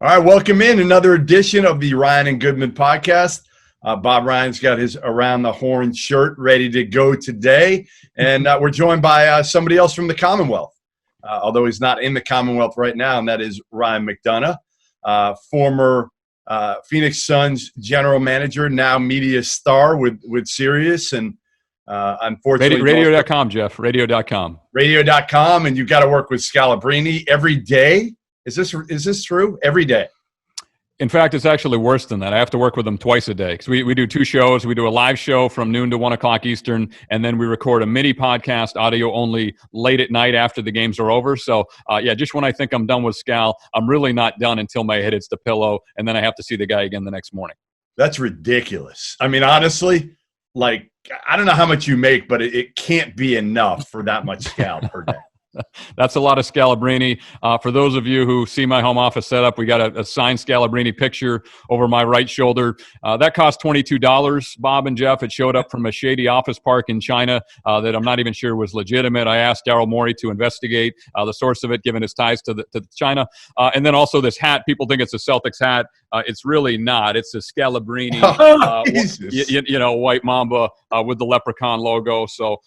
All right, welcome in another edition of the Ryan and Goodman podcast. Bob Ryan's got his Around the Horn shirt ready to go today, and we're joined by somebody else from the Commonwealth, although he's not in the Commonwealth right now, and that is Ryan McDonough, former Phoenix Suns general manager, now media star with Sirius, and unfortunately radio.com, Jeff, radio.com, and you've got to work with Scalabrine every day. Is this true? Every day? In fact, it's actually worse than that. I have to work with them twice a day because we do two shows. We do a live show from noon to 1 o'clock Eastern, and then we record a mini podcast, audio only, late at night after the games are over. So, just when I think I'm done with Scal, I'm really not done until my head hits the pillow, and then I have to see the guy again the next morning. That's ridiculous. I mean, honestly, I don't know how much you make, but it can't be enough for that much Scal per day. That's a lot of Scalabrine. For those of you who see my home office setup, we got a signed Scalabrine picture over my right shoulder. That cost $22, Bob and Jeff. It showed up from a shady office park in China that I'm not even sure was legitimate. I asked Daryl Morey to investigate the source of it, given his ties to China. And then also this hat. People think it's a Celtics hat. It's really not. It's a Scalabrine, white mamba with the leprechaun logo. So,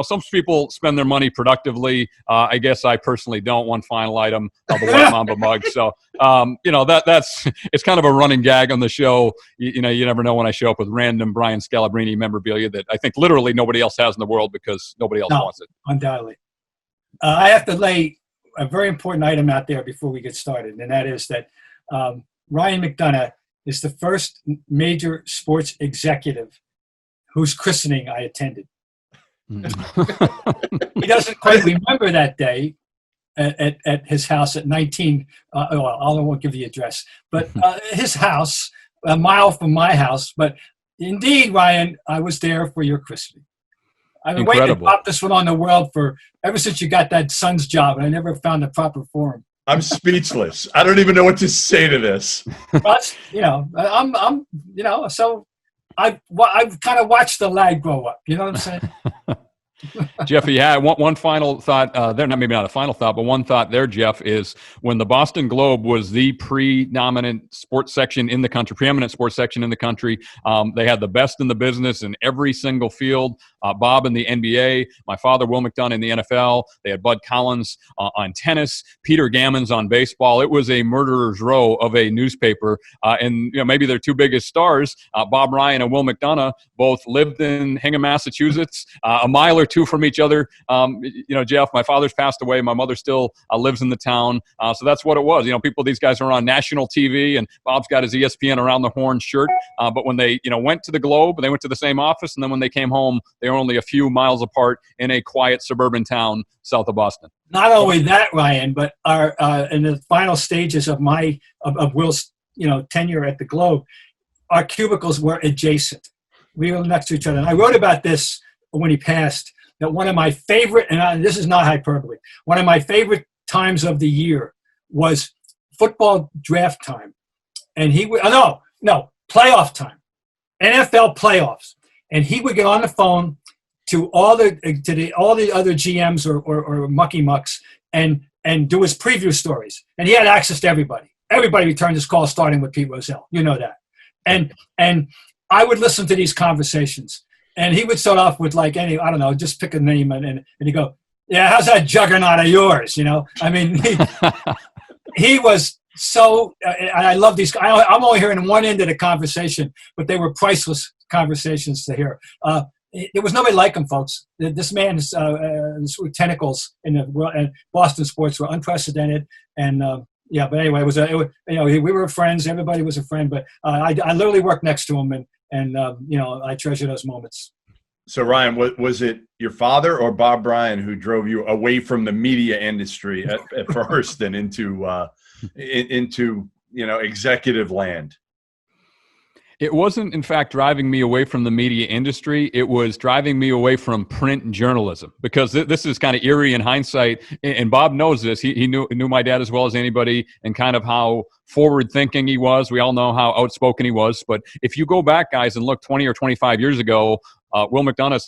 some people spend their money productively. I guess I personally don't. One final item, the white mamba mug. So, that's it's kind of a running gag on the show. You never know when I show up with random Brian Scalabrine memorabilia that I think literally nobody else has in the world because nobody else wants it. Undoubtedly. I have to lay a very important item out there before we get started, and that is that Ryan McDonough is the first major sports executive whose christening I attended. He doesn't quite remember that day at his house at 19. I won't give the address, but his house, a mile from my house. But indeed, Ryan, I was there for your christening. I've been waiting to pop this one on the world ever since you got that Suns job, and I never found the proper forum. I'm speechless. I don't even know what to say to this. But, so I've kind of watched the lad grow up. You know what I'm saying? Jeffy, one final thought there. Maybe not a final thought, but one thought there, Jeff, is when the Boston Globe was the preeminent sports section in the country, they had the best in the business in every single field. Bob in the NBA, my father, Will McDonough, in the NFL. They had Bud Collins on tennis, Peter Gammons on baseball. It was a murderer's row of a newspaper. And maybe their two biggest stars, Bob Ryan and Will McDonough, both lived in Hingham, Massachusetts, a mile or two from each other. Jeff, my father's passed away. My mother still lives in the town. So that's what it was. These guys are on national TV, and Bob's got his ESPN Around the Horn shirt. But when they, went to the Globe, they went to the same office. And then when they came home, they were only a few miles apart in a quiet suburban town south of Boston. Not only that, Ryan, but in the final stages of Will's, tenure at the Globe, our cubicles were adjacent. We were next to each other. And I wrote about this when he passed, that one of my favorite, and this is not hyperbole, one of my favorite times of the year was football draft time. And he would, playoff time, NFL playoffs. And he would get on the phone to all the other GMs or mucky mucks and do his preview stories. And he had access to everybody. Everybody returned his call, starting with Pete Rozelle. You know that. And I would listen to these conversations. And he would start off with just pick a name and he'd go, yeah, how's that juggernaut of yours? He was so, and I love these. I'm only hearing one end of the conversation, but they were priceless conversations to hear. There was nobody like him, folks. This man's tentacles in the world and Boston sports were unprecedented. And but anyway, we were friends. Everybody was a friend. But I literally worked next to him, and I treasure those moments. So Ryan, was it your father or Bob Bryan who drove you away from the media industry at first and into executive land? It wasn't, in fact, driving me away from the media industry. It was driving me away from print journalism, because this is kind of eerie in hindsight. And Bob knows this. He knew my dad as well as anybody, and kind of how forward-thinking he was. We all know how outspoken he was. But if you go back, guys, and look 20 or 25 years ago, Will McDonough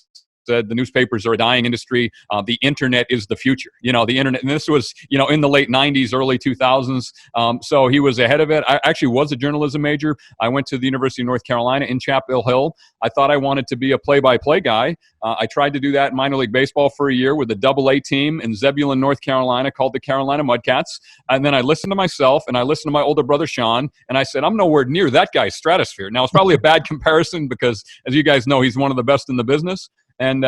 said the newspapers are a dying industry. The internet is the future. The internet, and this was, in the late 90s, early 2000s. So he was ahead of it. I actually was a journalism major. I went to the University of North Carolina in Chapel Hill. I thought I wanted to be a play-by-play guy. I tried to do that in minor league baseball for a year with a Double-A team in Zebulon, North Carolina, called the Carolina Mudcats. And then I listened to myself, and I listened to my older brother, Sean, and I said, I'm nowhere near that guy's stratosphere. Now, it's probably a bad comparison because, as you guys know, he's one of the best in the business. And,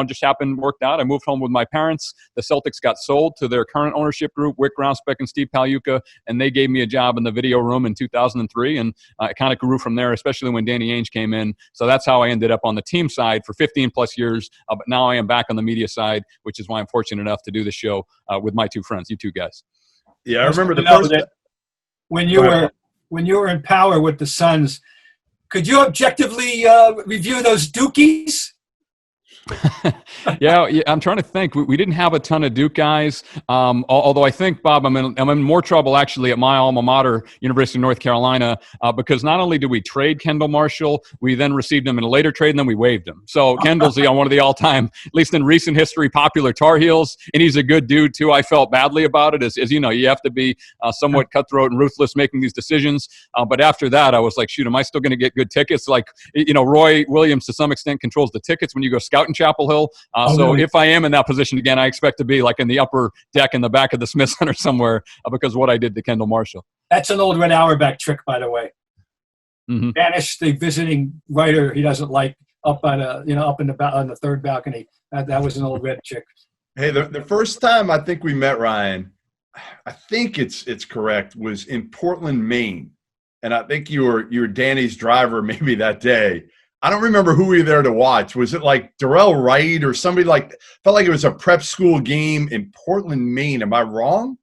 just happened, worked out. I moved home with my parents. The Celtics got sold to their current ownership group, Wick Grousbeck and Steve Pagliuca, and they gave me a job in the video room in 2003. And it kind of grew from there, especially when Danny Ainge came in. So that's how I ended up on the team side for 15 plus years. But now I am back on the media side, which is why I'm fortunate enough to do the show with my two friends, you two guys. Yeah, I remember the first when you were in power with the Suns. Could you objectively review those Dukies? Yeah, I'm trying to think. We didn't have a ton of Duke guys, although I think, Bob, I'm in more trouble actually at my alma mater, University of North Carolina, because not only did we trade Kendall Marshall, we then received him in a later trade, and then we waived him. So Kendall's one of the all-time, at least in recent history, popular Tar Heels, and he's a good dude too. I felt badly about it, as you know, you have to be somewhat cutthroat and ruthless making these decisions. But after that, I was like, shoot, am I still going to get good tickets? Like, Roy Williams to some extent controls the tickets when you go scouting Chapel Hill. So if I am in that position again, I expect to be like in the upper deck in the back of the Smith Center somewhere because of what I did to Kendall Marshall. That's an old Red Auerbach trick, by the way. Mm-hmm. Banish the visiting writer he doesn't like up on the third balcony. That was an old Red trick. Hey, the first time I think we met Ryan, I think it's correct, was in Portland, Maine, and I think you were Danny's driver maybe that day. I don't remember who we were there to watch. Was it like Darrell Wright or somebody felt like it was a prep school game in Portland, Maine. Am I wrong?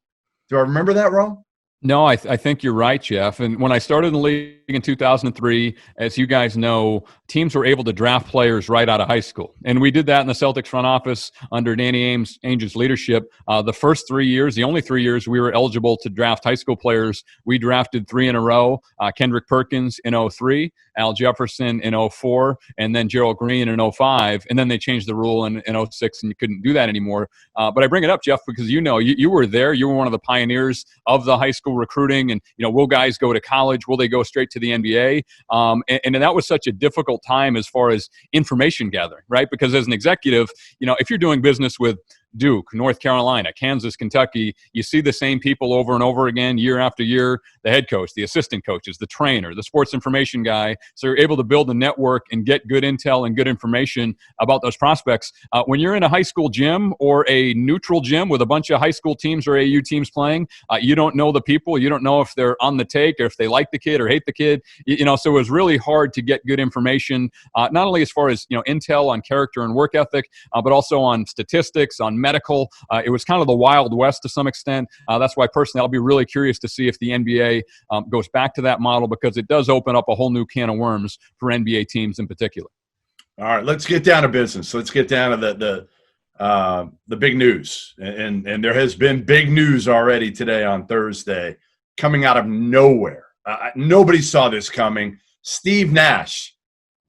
Do I remember that wrong? No, I think you're right, Jeff. And when I started in the league in 2003, as you guys know, teams were able to draft players right out of high school. And we did that in the Celtics front office under Danny Ainge's leadership. The first 3 years, the only 3 years we were eligible to draft high school players, we drafted 3 in a row. Kendrick Perkins in 2003, Al Jefferson in 2004, and then Gerald Green in 2005. And then they changed the rule in 2006, and you couldn't do that anymore. But I bring it up, Jeff, because you were there. You were one of the pioneers of the high school recruiting, and will guys go to college? Will they go straight to the NBA? And that was such a difficult time as far as information gathering, right? Because as an executive, if you're doing business with Duke, North Carolina, Kansas, Kentucky, you see the same people over and over again, year after year, the head coach, the assistant coaches, the trainer, the sports information guy. So you're able to build a network and get good intel and good information about those prospects. When you're in a high school gym or a neutral gym with a bunch of high school teams or AU teams playing, you don't know the people. You don't know if they're on the take or if they like the kid or hate the kid. So it was really hard to get good information, not only as far as, intel on character and work ethic, but also on statistics, on medical. It was kind of the Wild West to some extent. That's why personally I'll be really curious to see if the NBA goes back to that model, because it does open up a whole new can of worms for NBA teams in particular. All right, let's get down to business. Let's get down to the big news. And there has been big news already today on Thursday coming out of nowhere. Nobody saw this coming. Steve Nash,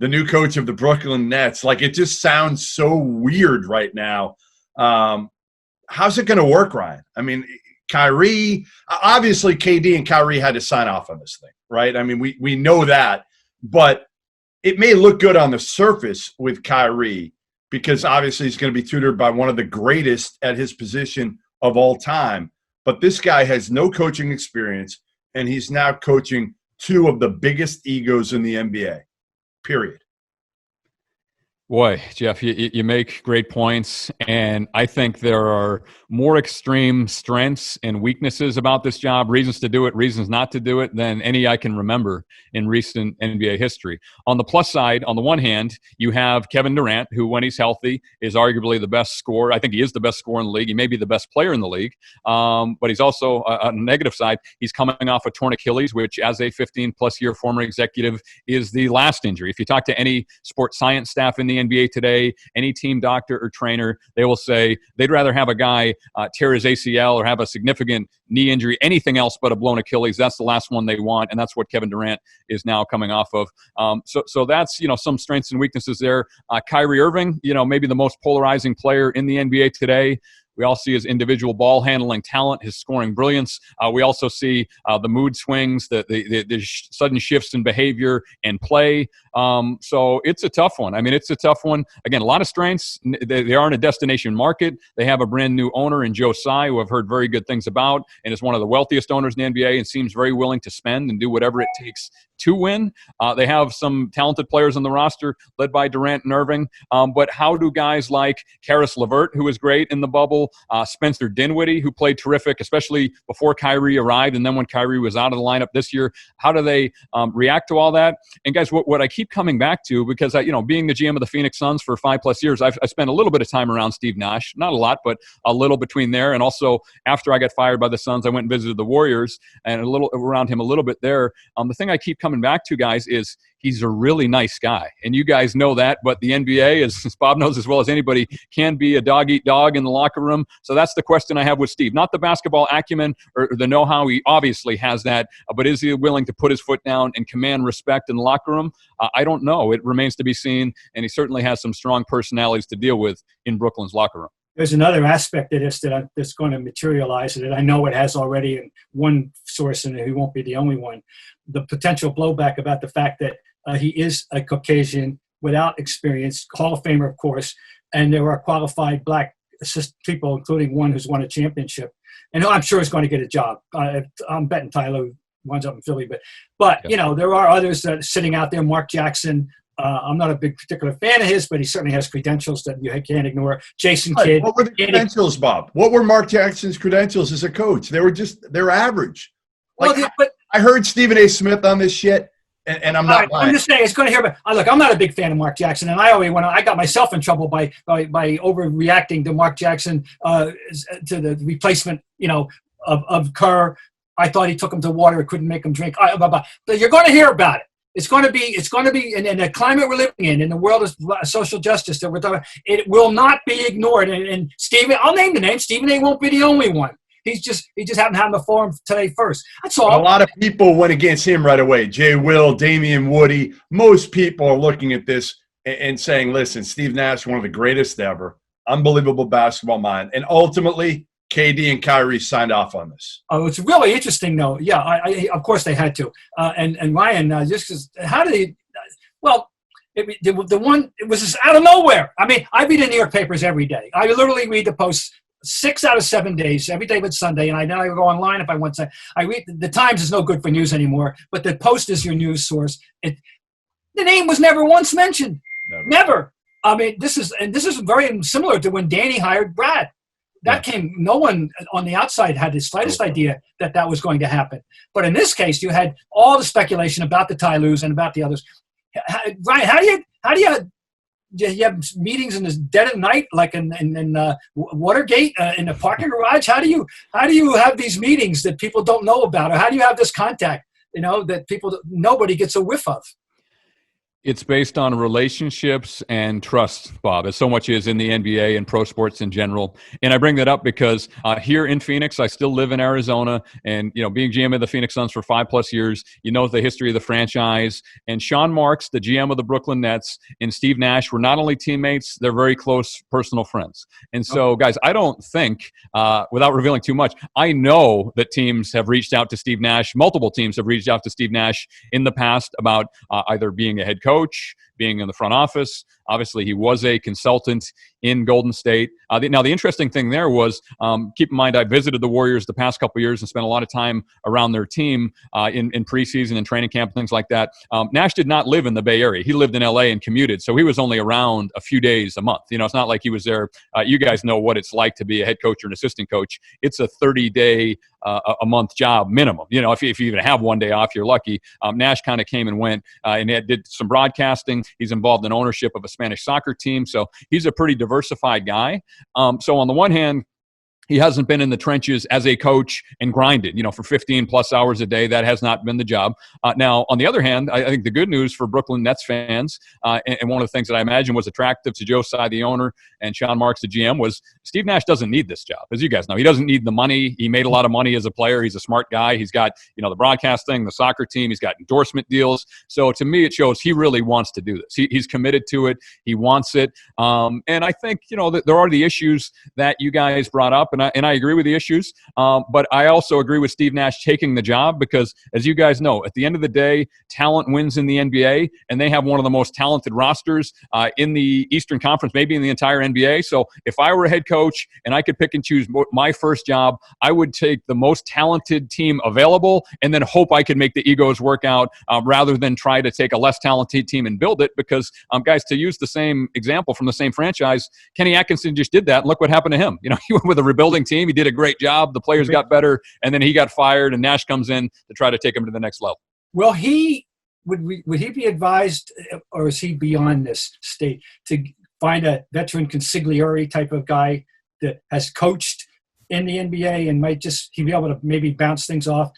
the new coach of the Brooklyn Nets. Like, it just sounds so weird right now. How's it going to work, Ryan? I mean, Kyrie, obviously KD and Kyrie had to sign off on this thing, right? I mean, we know that, but it may look good on the surface with Kyrie because obviously he's going to be tutored by one of the greatest at his position of all time. But this guy has no coaching experience, and he's now coaching two of the biggest egos in the NBA, period. Boy, Jeff, you make great points, and I think there are more extreme strengths and weaknesses about this job, reasons to do it, reasons not to do it, than any I can remember in recent NBA history. On the plus side, on the one hand, you have Kevin Durant, who, when he's healthy, is arguably the best scorer. I think he is the best scorer in the league. He may be the best player in the league, but he's also, on the negative side, he's coming off a torn Achilles, which, as a 15-plus year former executive, is the last injury. If you talk to any sports science staff in the the NBA today, any team doctor or trainer, they will say they'd rather have a guy tear his ACL or have a significant knee injury, anything else but a blown Achilles. That's the last one they want, and that's what Kevin Durant is now coming off of. So that's, some strengths and weaknesses there. Kyrie Irving, maybe the most polarizing player in the NBA today. We all see his individual ball handling talent, his scoring brilliance. We also see the mood swings, the sudden shifts in behavior and play. So it's a tough one. It's a tough one. Again, a lot of strengths. They are in a destination market. They have a brand new owner in Joe Tsai, who I've heard very good things about, and is one of the wealthiest owners in the NBA and seems very willing to spend and do whatever it takes to win. They have some talented players on the roster led by Durant and Irving. But how do guys like Karis LeVert, who was great in the bubble, Spencer Dinwiddie, who played terrific, especially before Kyrie arrived, and then when Kyrie was out of the lineup this year, how do they react to all that? And guys, what I keep coming back to, because being the GM of the Phoenix Suns for 5+ years, I spent a little bit of time around Steve Nash, not a lot, but a little between there, and also after I got fired by the Suns, I went and visited the Warriors and a little around him a little bit there. The thing I keep coming back to, guys, is he's a really nice guy, and you guys know that. But the NBA, as Bob knows as well as anybody, can be a dog-eat-dog in the locker room. So that's the question I have with Steve. Not the basketball acumen or the know-how. He obviously has that, but is he willing to put his foot down and command respect in the locker room? I don't know. It remains to be seen, and he certainly has some strong personalities to deal with in Brooklyn's locker room. There's another aspect of this that's going to materialize, and I know it has already in one source, and he won't be the only one. The potential blowback about the fact that he is a Caucasian without experience, Hall of Famer, of course, and there are qualified black people, including one who's won a championship, and I'm sure is going to get a job. I'm betting Tyler winds up in Philly, but there are others that are sitting out there. Mark Jackson. I'm not a big particular fan of his, but he certainly has credentials that you can't ignore. Jason Kidd. What were the credentials, Bob? What were Mark Jackson's credentials as a coach? They're average. I heard Stephen A. Smith on this shit, and I'm not lying. I'm just saying it's going to hear about. Look, I'm not a big fan of Mark Jackson, and I got myself in trouble by overreacting to Mark Jackson to the replacement, of Kerr. I thought he took him to water, couldn't make him drink. But you're going to hear about it. It's going to be in the climate we're living in the world of social justice that we're talking about, it will not be ignored. And Stephen, I'll name the name. Stephen A. won't be the only one. He just happened to have the forum today first. That's all. A lot of people went against him right away. Jay Will, Damian Woody. Most people are looking at this and saying, listen, Steve Nash, one of the greatest ever, unbelievable basketball mind. And ultimately, KD and Kyrie signed off on this. Oh, it's really interesting, though. Yeah, I of course they had to. And Ryan, how did he? Well, it was just out of nowhere. I read the New York papers every day. I literally read the Post 6 out of 7 days, every day but Sunday, and I go online if I want to. I read the Times is no good for news anymore, but the Post is your news source. The name was never once mentioned. Never. This is very similar to when Danny hired Brad. No one on the outside had the slightst idea that was going to happen. But in this case, you had all the speculation about the Ty Lues and about the others. Ryan, how do you have meetings in the dead of night, like in Watergate, in the parking garage? How do you have these meetings that people don't know about? Or how do you have this contact, that nobody gets a whiff of? It's based on relationships and trust, Bob, as so much is in the NBA and pro sports in general. And I bring that up because here in Phoenix, I still live in Arizona, and being GM of the Phoenix Suns for 5+ years, the history of the franchise. And Sean Marks, the GM of the Brooklyn Nets, and Steve Nash were not only teammates, they're very close personal friends. And so, guys, I don't think, without revealing too much, I know that teams have reached out to Steve Nash. Multiple teams have reached out to Steve Nash in the past about either being a head coach, being in the front office. Obviously, he was a consultant in Golden State. Now, the interesting thing there was, keep in mind, I visited the Warriors the past couple of years and spent a lot of time around their team in preseason and training camp, things like that. Nash did not live in the Bay Area. He lived in L.A. and commuted, so he was only around a few days a month. It's not like he was there. You guys know what it's like to be a head coach or an assistant coach. It's a 30-day a month job minimum. If you even have one day off, you're lucky. Nash kind of came and went and did some broadcasting. He's involved in ownership of a Spanish soccer team, so he's a pretty diversified guy. So on the one hand, he hasn't been in the trenches as a coach and grinded, for 15 plus hours a day. That has not been the job. Now, on the other hand, I think the good news for Brooklyn Nets fans, and one of the things that I imagine was attractive to Joe Tsai, the owner, and Sean Marks, the GM, was Steve Nash doesn't need this job. As you guys know, he doesn't need the money. He made a lot of money as a player. He's a smart guy. He's got, the broadcast thing, the soccer team. He's got endorsement deals. So to me, it shows he really wants to do this. He's committed to it. He wants it. And I think, that there are the issues that you guys brought up. And I agree with the issues, but I also agree with Steve Nash taking the job because, as you guys know, at the end of the day, talent wins in the NBA, and they have one of the most talented rosters in the Eastern Conference, maybe in the entire NBA. So if I were a head coach and I could pick and choose my first job, I would take the most talented team available and then hope I could make the egos work out rather than try to take a less talented team and build it because, guys, to use the same example from the same franchise, Kenny Atkinson just did that, and look what happened to him. He went with a rebuilding team. He did a great job. The players got better, and then he got fired, and Nash comes in to try to take him to the next level. Well, would he be advised, or is he beyond this state, to find a veteran consigliere type of guy that has coached in the NBA and might he'd be able to maybe bounce things off,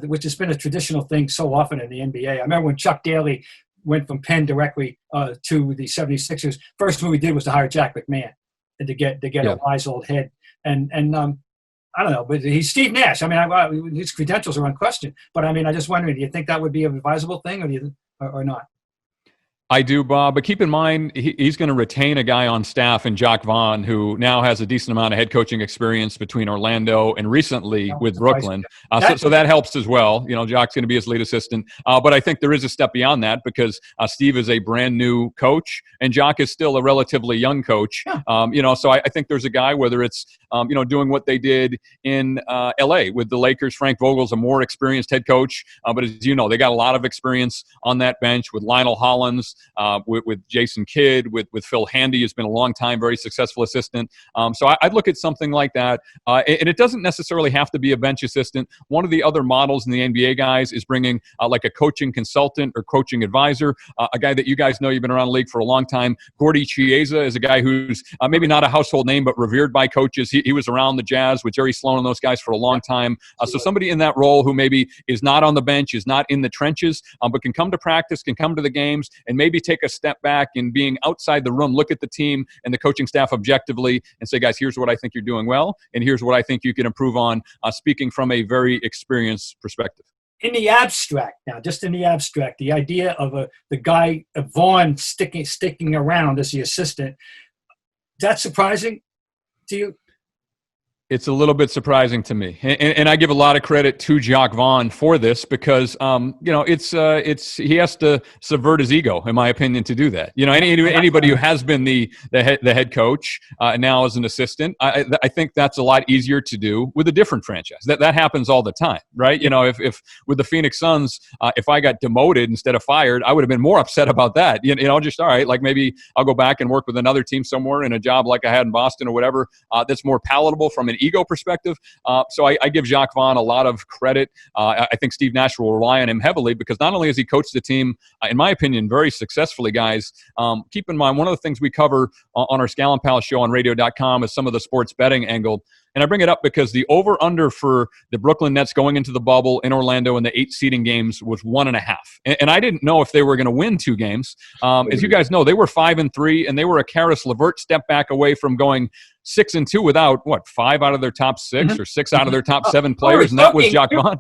which has been a traditional thing so often in the NBA. I remember when Chuck Daly went from Penn directly to the 76ers. First move he did was to hire Jack McMahon and to get a wise old head. And I don't know, but he's Steve Nash. I mean, his credentials are unquestioned. But I mean, I just wondering, do you think that would be an advisable thing, or not? I do, Bob, but keep in mind he's going to retain a guy on staff in Jacque Vaughn, who now has a decent amount of head coaching experience between Orlando and recently with Brooklyn. So that helps as well. Jacque's going to be his lead assistant. But I think there is a step beyond that because Steve is a brand new coach and Jacque is still a relatively young coach. Yeah. So I think there's a guy, whether it's doing what they did in LA with the Lakers. Frank Vogel's a more experienced head coach, but as you know, they got a lot of experience on that bench with Lionel Hollins. With Jason Kidd, with Phil Handy, who's been a long time, very successful assistant. So I'd look at something like that. And it doesn't necessarily have to be a bench assistant. One of the other models in the NBA, guys, is bringing like a coaching consultant or coaching advisor, a guy that you guys know, you've been around the league for a long time. Gordy Chiesa is a guy who's maybe not a household name, but revered by coaches. He was around the Jazz with Jerry Sloan and those guys for a long time. So somebody in that role who maybe is not on the bench, is not in the trenches, but can come to practice, can come to the games, and maybe take a step back in being outside the room, look at the team and the coaching staff objectively and say, guys, here's what I think you're doing well, and here's what I think you can improve on, speaking from a very experienced perspective. In the abstract now, just in the abstract, the idea of the guy, Vaughn, sticking around as the assistant, that's surprising to you? It's a little bit surprising to me, and I give a lot of credit to Jacque Vaughn for this because it's he has to subvert his ego, in my opinion, to do that. Anybody who has been the head coach now as an assistant, I think that's a lot easier to do with a different franchise. That happens all the time, right? If with the Phoenix Suns, if I got demoted instead of fired, I would have been more upset about that. Just all right, like maybe I'll go back and work with another team somewhere in a job like I had in Boston or whatever. That's more palatable from an ego perspective. So I give Jacque Vaughn a lot of credit. I think Steve Nash will rely on him heavily because not only has he coached the team, in my opinion, very successfully, guys. Keep in mind, one of the things we cover on our Scalabrine Palace show on radio.com is some of the sports betting angle. And I bring it up because the over-under for the Brooklyn Nets going into the bubble in Orlando in the 8 seeding games was 1.5. And I didn't know if they were going to win 2 games. As you guys know, they were 5-3, and they were a Karis LeVert step back away from going 6-2 without, 5 out of their top 6 or 6 out of their top 7 players, and that was Jacque Vaughn.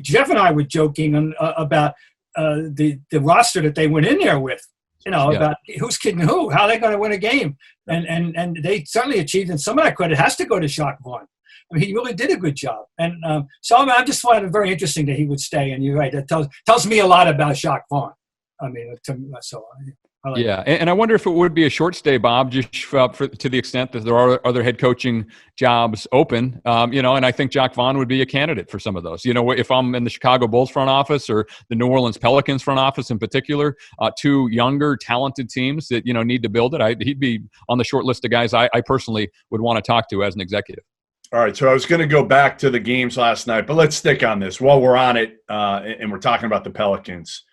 Jeff and I were joking about the roster that they went in there with. About who's kidding who, how they're going to win a game. And they certainly achieved, and some of that credit has to go to Jacque Vaughn. I mean, he really did a good job. And so I just find it very interesting that he would stay. And you're right, that tells me a lot about Jacque Vaughn. I mean, I like yeah, and I wonder if it would be a short stay, Bob, just to the extent that there are other head coaching jobs open, and I think Jacque Vaughn would be a candidate for some of those. If I'm in the Chicago Bulls front office or the New Orleans Pelicans front office in particular, 2 younger, talented teams that, need to build it, he'd be on the short list of guys I personally would want to talk to as an executive. All right, so I was going to go back to the games last night, but let's stick on this. While we're on it, and we're talking about the Pelicans,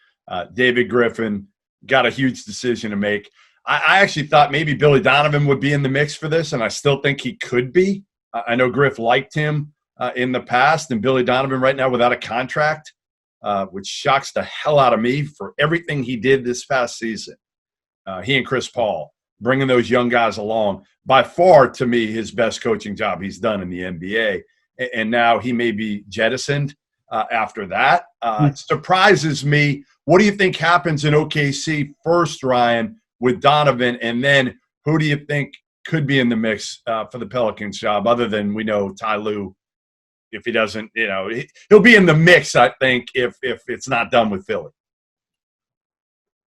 David Griffin got a huge decision to make. I actually thought maybe Billy Donovan would be in the mix for this, and I still think he could be. I know Griff liked him in the past, and Billy Donovan right now without a contract, which shocks the hell out of me for everything he did this past season. He and Chris Paul, bringing those young guys along, by far to me his best coaching job he's done in the NBA. And now he may be jettisoned after that. It surprises me. What do you think happens in OKC first, Ryan, with Donovan? And then who do you think could be in the mix for the Pelicans job, other than we know Ty Lue, if he doesn't, he'll be in the mix, I think, if it's not done with Philly.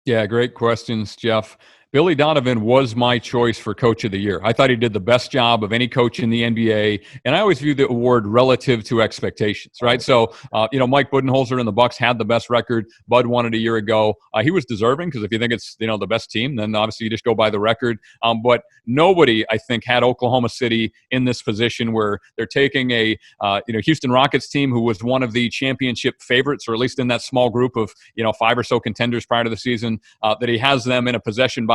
Yeah, great questions, Jeff. Billy Donovan was my choice for Coach of the Year. I thought he did the best job of any coach in the NBA, and I always view the award relative to expectations, right? So, Mike Budenholzer and the Bucks had the best record. Bud won it a year ago. He was deserving because if you think it's the best team, then obviously you just go by the record. But nobody, I think, had Oklahoma City in this position where they're taking a Houston Rockets team who was one of the championship favorites, or at least in that small group of 5 or so contenders prior to the season, that he has them in a possession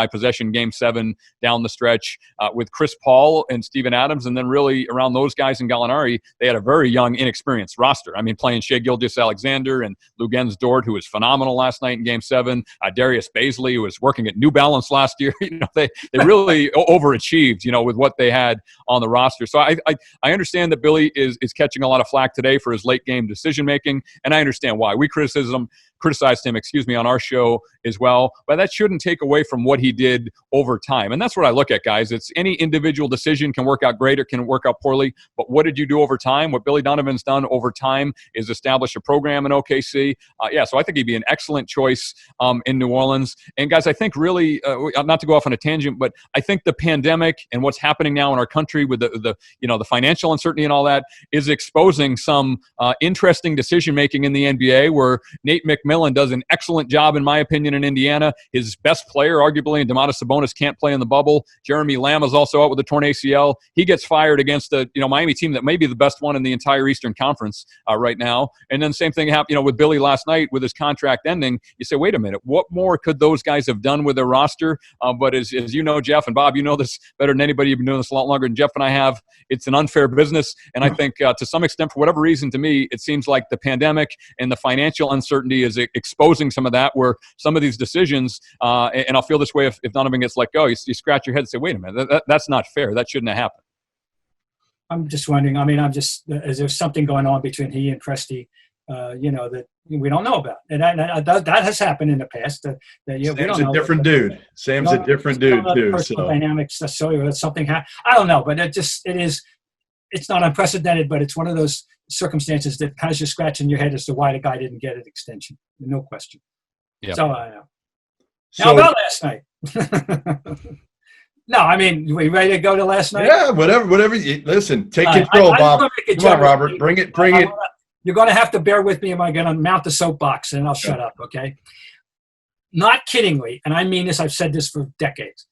Game 7 down the stretch with Chris Paul and Steven Adams, and then really around those guys in Gallinari, they had a very young, inexperienced roster. I mean, playing Shai Gilgeous-Alexander and Luguentz-Dort, who was phenomenal last night in Game 7, Darius Baisley, who was working at New Balance last year. They really overachieved, with what they had on the roster. So I understand that Billy is catching a lot of flack today for his late game decision making, and I understand why. We criticized him, on our show as well, but that shouldn't take away from what he did over time. And that's what I look at, guys. It's any individual decision can work out great or can work out poorly, but what did you do over time? What Billy Donovan's done over time is establish a program in OKC. So I think he'd be an excellent choice in New Orleans. And guys, I think really, not to go off on a tangent, but I think the pandemic and what's happening now in our country with the financial uncertainty and all that is exposing some interesting decision-making in the NBA, where Nate McMillan does an excellent job, in my opinion, in Indiana. His best player, arguably, and Domantas Sabonis can't play in the bubble. Jeremy Lamb is also out with a torn ACL. He gets fired against a Miami team that may be the best one in the entire Eastern Conference right now. And then same thing happened, with Billy last night with his contract ending. You say, wait a minute, what more could those guys have done with their roster? But as you know, Jeff and Bob, you know this better than anybody. You've been doing this a lot longer than Jeff and I have. It's an unfair business, and I think to some extent, for whatever reason, to me, it seems like the pandemic and the financial uncertainty is exposing some of that, where some of these decisions, and I'll feel this way if Donovan gets let go, you scratch your head and say, wait a minute, that's not fair. That shouldn't have happened. I'm just wondering, is there something going on between he and Presti, that we don't know about? And that has happened in the past. Sam's a different dude. Sam's a different dude, too. Personal dynamics, necessarily, that something happened. I don't know, but it's not unprecedented, but it's one of those circumstances that has you scratching your head as to why the guy didn't get an extension. No question. Yeah. So I know. How about last night? No, we ready to go to last night? Yeah, whatever. Listen, take control, Bob. Come on, Robert. Bring it. You're going to have to bear with me. Am I going to mount the soapbox, and I'll shut up, okay? Not kiddingly, and I mean this, I've said this for decades.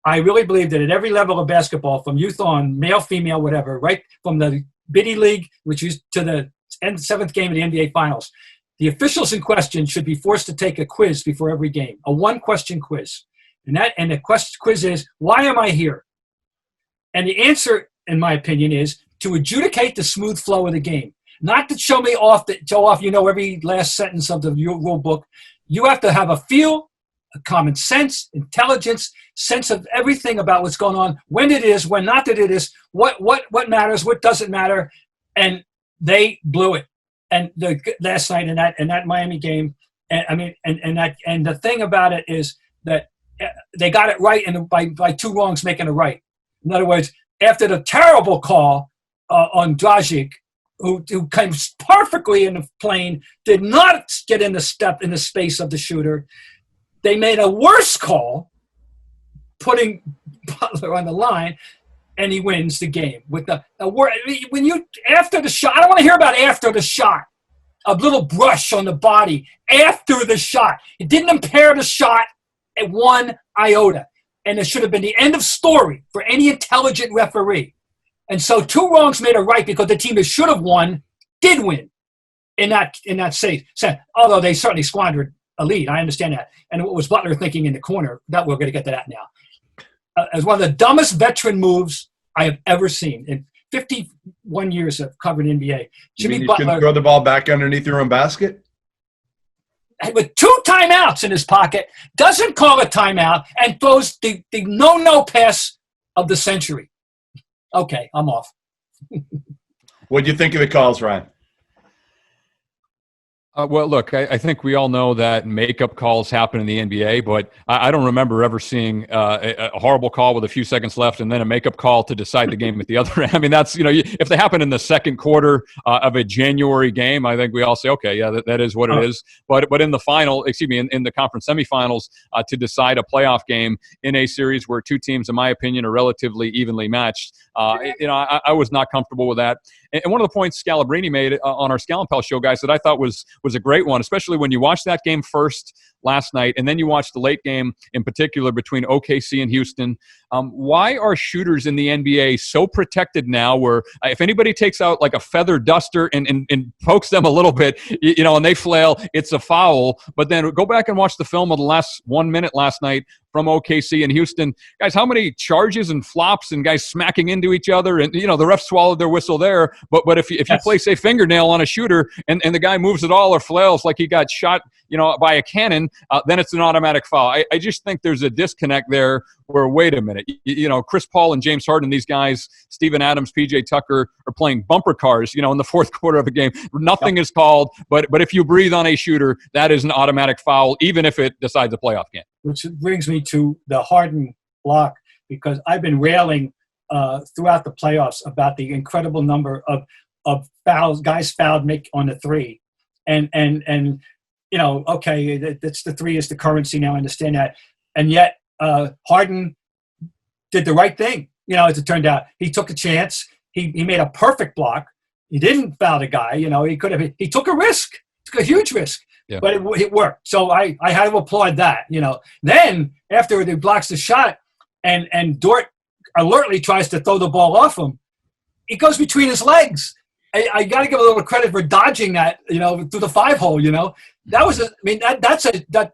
I really believe that at every level of basketball, from youth on, male, female, whatever, right from the biddy league, which is to the seventh game of the NBA Finals, the officials in question should be forced to take a quiz before every game, a one-question quiz. And the quiz is, why am I here? And the answer, in my opinion, is to adjudicate the smooth flow of the game. Not to show off every last sentence of the rule book. You have to have a feel, a common sense, intelligence, sense of everything about what's going on, when it is, when not that it is, what matters, what doesn't matter. And they blew it. And last night in that Miami game, and the thing about it is that they got it right, and by two wrongs making it right. In other words, after the terrible call on Dragic, who came perfectly in the plane, did not get in the space of the shooter, they made a worse call, putting Butler on the line, and he wins the game with after the shot. I don't want to hear about after the shot. A little brush on the body after the shot. It didn't impair the shot at one iota, and it should have been the end of story for any intelligent referee. And so two wrongs made a right, because the team that should have won did win in that set. Although they certainly squandered a lead, I understand that. And what was Butler thinking in the corner? That we're going to get to that now. As one of the dumbest veteran moves I have ever seen. And 51 years of covering NBA. You mean you can throw the ball back underneath your own basket? With 2 timeouts in his pocket, doesn't call a timeout, and throws the no pass of the century. Okay, I'm off. What do you think of the calls, Ryan? Well, look, I think we all know that makeup calls happen in the NBA, but I don't remember ever seeing a horrible call with a few seconds left and then a makeup call to decide the game at the other end. I mean, that's, if they happen in the second quarter of a January game, I think we all say, okay, yeah, that is what it is. But in the final, in the conference semifinals, to decide a playoff game in a series where 2 teams, in my opinion, are relatively evenly matched, I was not comfortable with that. And one of the points Scalabrine made on our Scalampel show, guys, that I thought was a great one, especially when you watch that game first last night, and then you watch the late game in particular between OKC and Houston. Why are shooters in the NBA so protected now where if anybody takes out like a feather duster and pokes them a little bit, and they flail, it's a foul. But then go back and watch the film of the last 1 minute last night from OKC and Houston. Guys, how many charges and flops and guys smacking into each other? And, the refs swallowed their whistle there. But if you place a fingernail on a shooter and the guy moves at all or flails like he got shot, by a cannon, then it's an automatic foul. I just think there's a disconnect there where, wait a minute, Chris Paul and James Harden, these guys, Steven Adams, PJ Tucker, are playing bumper cars, in the fourth quarter of a game. Nothing is called, but if you breathe on a shooter, that is an automatic foul, even if it decides a playoff game. Which brings me to the Harden block, because I've been railing throughout the playoffs about the incredible number of fouls, guys fouled on the 3. And okay, that's the 3 is the currency now, I understand that. And yet Harden did the right thing, as it turned out. He took a chance. He made a perfect block. He didn't foul the guy. He took a risk, took a huge risk. Yeah. But it worked. So I had to applaud that, Then after he blocks the shot and Dort alertly tries to throw the ball off him, it goes between his legs. I got to give a little credit for dodging that, through the 5-hole, That was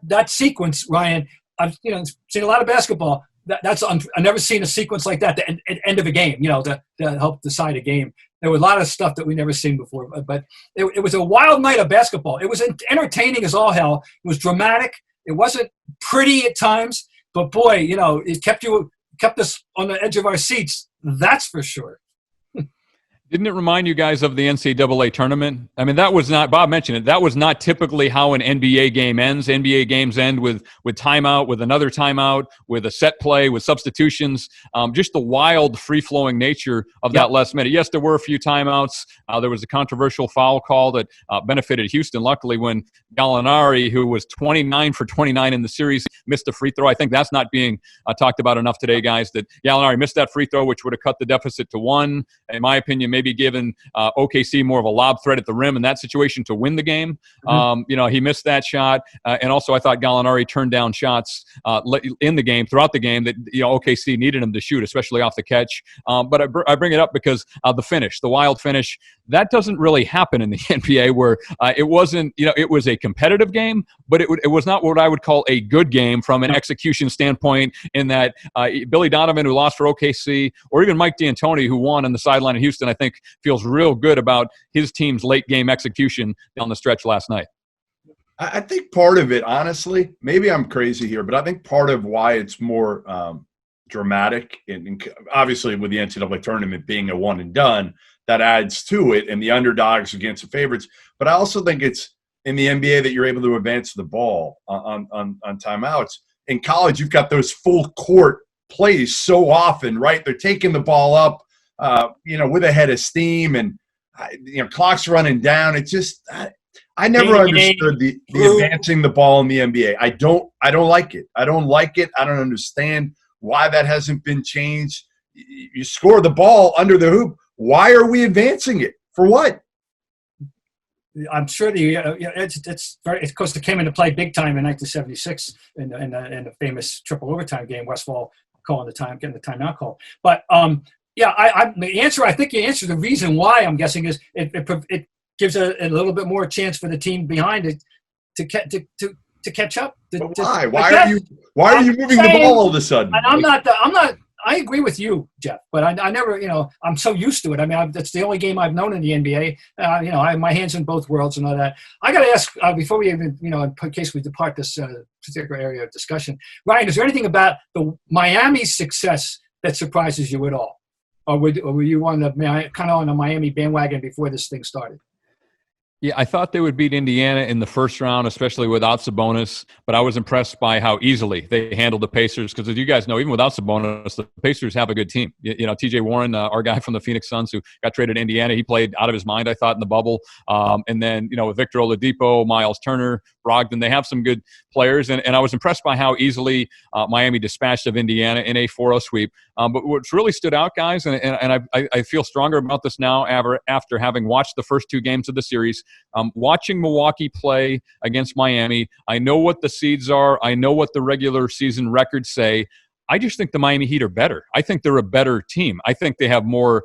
that sequence, Ryan. I've seen a lot of basketball. I've never seen a sequence like that at the end of a game, to help decide a game. There was a lot of stuff that we never seen before, but it was a wild night of basketball. It was entertaining as all hell. It was dramatic. It wasn't pretty at times, but boy, it kept us on the edge of our seats. That's for sure. Didn't it remind you guys of the NCAA tournament? I mean, that was not, Bob mentioned it, that was not typically how an NBA game ends. NBA games end with timeout, with another timeout, with a set play, with substitutions, just the wild, free-flowing nature of that last minute. Yes, there were a few timeouts. There was a controversial foul call that benefited Houston, luckily, when Gallinari, who was 29 for 29 in the series, missed a free throw. I think that's not being talked about enough today, guys, that Gallinari missed that free throw, which would have cut the deficit to 1. In my opinion, maybe given OKC more of a lob threat at the rim in that situation to win the game. He missed that shot. And also I thought Gallinari turned down shots in the game, throughout the game, that OKC needed him to shoot, especially off the catch. But I bring it up because the finish, the wild finish, that doesn't really happen in the NBA, where it wasn't, it was a competitive game, but it was not what I would call a good game from an execution standpoint, in that Billy Donovan, who lost for OKC, or even Mike D'Antoni, who won on the sideline in Houston, I think feels real good about his team's late game execution down the stretch last night. I think part of it, honestly, maybe I'm crazy here, but I think part of why it's more dramatic, and obviously with the NCAA tournament being a one and done, that adds to it, and the underdogs against the favorites. But I also think it's in the NBA that you're able to advance the ball on timeouts. In college, you've got those full court plays so often, right? They're taking the ball up, with a head of steam, and clock's running down. It's just I never understood the advancing the ball in the NBA. I don't like it. I don't like it. I don't understand why that hasn't been changed. You score the ball under the hoop. Why are we advancing it? For what? I'm sure it's because it came into play big time in 1976 in the famous triple overtime game. Westfall getting the timeout call. But the answer, I think you answered the reason why, I'm guessing, is it gives a little bit more chance for the team behind it to catch up. Why? Why are you moving the ball all of a sudden? And I'm I agree with you, Jeff, but I never, I'm so used to it. I mean, that's the only game I've known in the NBA. I have my hands in both worlds and all that. I got to ask, before we even, in case we depart this particular area of discussion, Ryan, is there anything about the Miami's success that surprises you at all? Or were you on the kind of on the Miami bandwagon before this thing started? Yeah, I thought they would beat Indiana in the first round, especially without Sabonis, but I was impressed by how easily they handled the Pacers because, as you guys know, even without Sabonis, the Pacers have a good team. TJ Warren, our guy from the Phoenix Suns who got traded to Indiana, he played out of his mind, I thought, in the bubble. And then, with Victor Oladipo, Miles Turner, Brogdon, they have some good players. And I was impressed by how easily Miami dispatched of Indiana in a 4-0 sweep. But what's really stood out, guys, and I feel stronger about this now after having watched the first 2 games of the series, watching Milwaukee play against Miami, I know what the seeds are. I know what the regular season records say. I just think the Miami Heat are better. I think they're a better team. I think they have more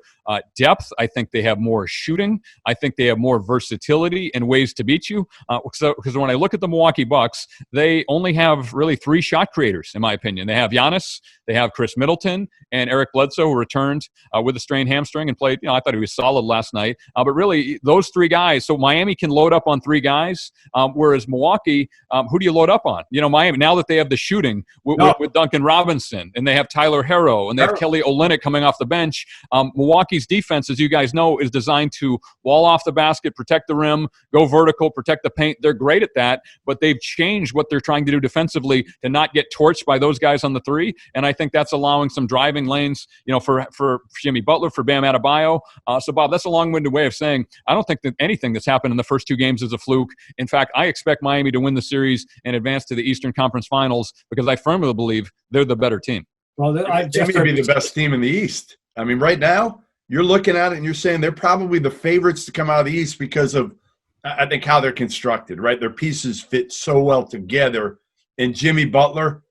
depth. I think they have more shooting. I think they have more versatility and ways to beat you. Because when I look at the Milwaukee Bucks, they only have really 3 shot creators, in my opinion. They have Giannis, they have Chris Middleton, and Eric Bledsoe, who returned with a strained hamstring and played. I thought he was solid last night. But really, those 3 guys. So Miami can load up on 3 guys, whereas Milwaukee, who do you load up on? Miami, now that they have the shooting with Duncan Robinson, and they have Tyler Herro, and they have Kelly Olynyk coming off the bench. Milwaukee's defense, as you guys know, is designed to wall off the basket, protect the rim, go vertical, protect the paint. They're great at that, but they've changed what they're trying to do defensively to not get torched by those guys on the 3. And I think that's allowing some driving lanes, for Jimmy Butler, for Bam Adebayo. So, Bob, that's a long-winded way of saying I don't think that anything that's happened in the first 2 games is a fluke. In fact, I expect Miami to win the series and advance to the Eastern Conference Finals because I firmly believe they're the better team. Well, they may be the best team in the East. I mean, right now, you're looking at it and you're saying they're probably the favorites to come out of the East because of, I think, how they're constructed, right? Their pieces fit so well together, and Jimmy Butler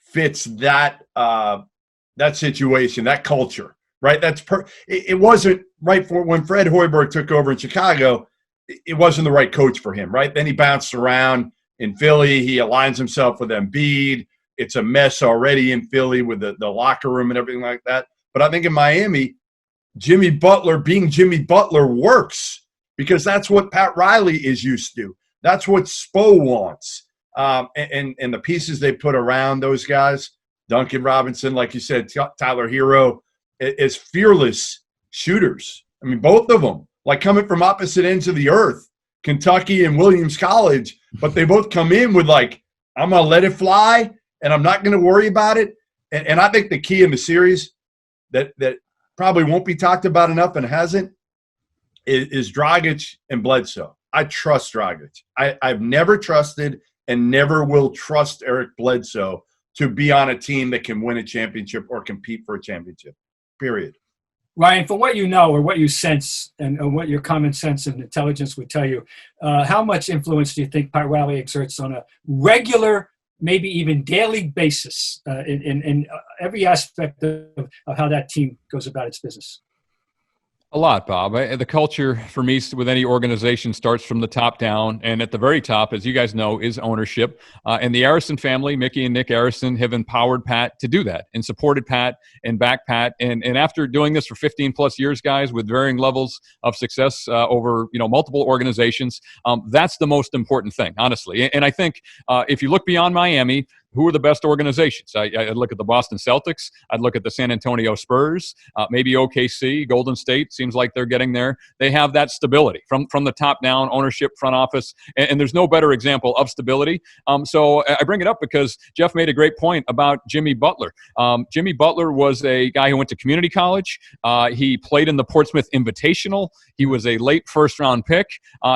fits that situation, that culture, right? It wasn't right for when Fred Hoiberg took over in Chicago. It wasn't the right coach for him, right? Then he bounced around in Philly. He aligns himself with Embiid. It's a mess already in Philly with the locker room and everything like that. But I think in Miami, Jimmy Butler being Jimmy Butler works because that's what Pat Riley is used to. That's what Spo wants. And the pieces they put around those guys, Duncan Robinson, like you said, Tyler Herro, is fearless shooters. I mean, both of them, like coming from opposite ends of the earth, Kentucky and Williams College, but they both come in with like, I'm going to let it fly. And I'm not going to worry about it. And I think the key in the series that probably won't be talked about enough and hasn't is Dragic and Bledsoe. I trust Dragic. I've never trusted and never will trust Eric Bledsoe to be on a team that can win a championship or compete for a championship, period. Ryan, from what you know or what you sense and what your common sense and intelligence would tell you, how much influence do you think Pat Riley exerts on a regular, maybe even daily basis in every aspect of how that team goes about its business? A lot, Bob. The culture for me with any organization starts from the top down, and at the very top, as you guys know, is ownership. And the Arison family, Mickey and Nick Arison, have empowered Pat to do that and supported Pat and backed Pat. And after doing this for 15 plus years, guys, with varying levels of success over multiple organizations, that's the most important thing, honestly. And I think if you look beyond Miami, who are the best organizations? I'd look at the Boston Celtics. I'd look at the San Antonio Spurs, maybe OKC, Golden State. Seems like they're getting there. They have that stability from the top down, ownership, front office, and there's no better example of stability. So I bring it up because Jeff made a great point about Jimmy Butler. Jimmy Butler was a guy who went to community college. He played in the Portsmouth Invitational. He was a late first-round pick.